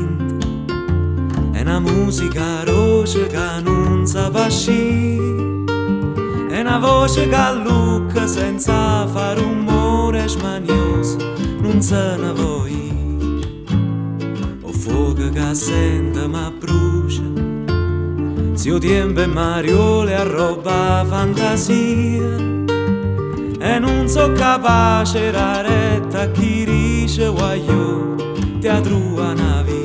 niente. È una musica roce che non sa pascì, è una voce che allucca senza fare rumore smanioso, non se ne vuoi. O fuoco che sente ma brucia, se io tempo e mariole a roba fantasia, e non so capace la retta a chi dice guaglio ti trua una via.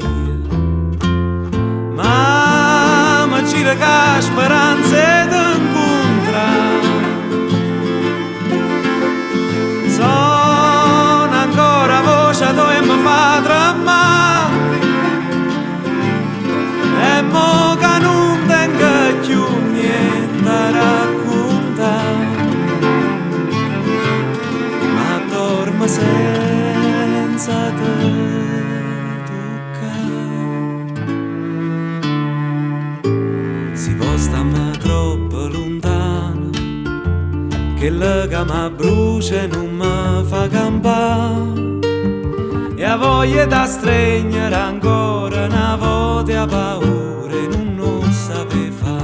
Ma mi gira che speranze t'incontrare, sono ancora voce tua e mi fa tremare, e mo che non tengo più niente a raccontare, ma dormo senza te. Si può stare troppo lontano, che la che mi brucia e non mi fa campare, e a voglia da stringere ancora una volta a paura e non lo sape fare.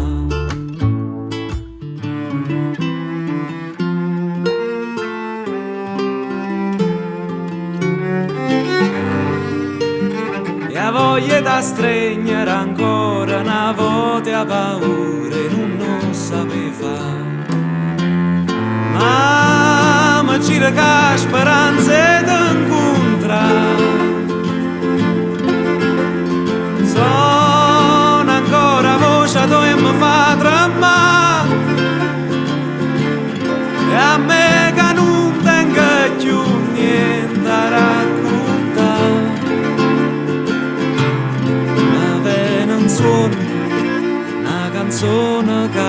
E a voglia da stringere ancora una volta a paura e non lo sape fare. Ma mi gira che speranze t'incontrare, sono ancora voce tua e mi fa tremare, e a me che non tengo più niente a raccontare, ma viene un suono, una canzone che